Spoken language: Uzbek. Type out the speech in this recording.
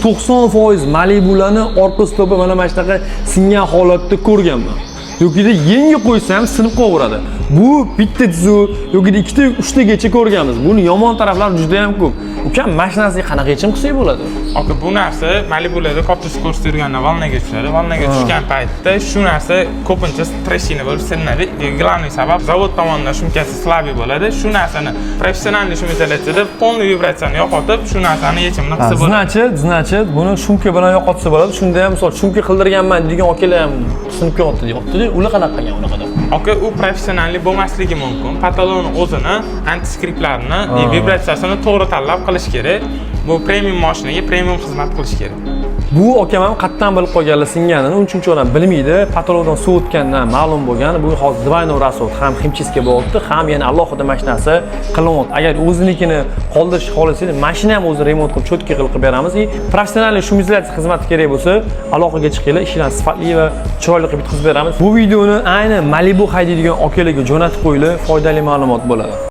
90% Malibularni orqa stopi mana shunaqa singan holatda ko'rganman. Yokida yengi qo'ysa ham sinib qolaveradi. Bu bitta tuzu yokida ikkita, uchtagacha ko'rganmiz. Buni yomon taraflari juda ham ko'p. Ukam mashinasiga qanaqa yechim qilsak bo'ladi? Aka, bu narsa Malibularda katta skorost yurganda volnaga tushadi. Volnaga tushgan paytda shu narsa ko'pincha treshina bo'lib silinadi. Главный sabab zavod tomonidan shumkasi slabiy bo'ladi. Shu narsani professional shumkalatsada полный vibratsiyani yo'qotib, shu narsani yechimini qilsa bo'ladi. Значит, buni shumka bilan yo'qotsa bo'ladi. Shunda ham misol shumka qildirganman degan akalar ham sinib ketdi deyapti. Ular qanaqa qilgan unaqada? Aka, u professionallik bo'lmasligi mumkin. Patolonni o'zini, antiskriptlarini, vibratsiyasini to'g'ri tanlab qilish kerak. Bu premium mashinaga premium xizmat qilish kerak. Bu akam ham qattan bilib qolganlar singanini, unchuncha odam bilmaydi. Patologdan sovutgandan ma'lum bo'lgan. Bu hozir двойной расход ham himchiska bo'lyapti, ham yana alohida mashinasi qilinyapti. Agar o'zinikini qoldirish xohlasangiz, mashina ham o'zi remont qilib, cho'tka qilib beramiz. Professional shumizatsiya xizmati kerak bo'lsa, aloqaga chiqinglar, ishlarni sifatli va chiroyli qilib bitkazib beramiz. Bu videoni ayni Malibu haydaydigan akalarga jo'natib qo'yinglar, foydali ma'lumot bo'ladi.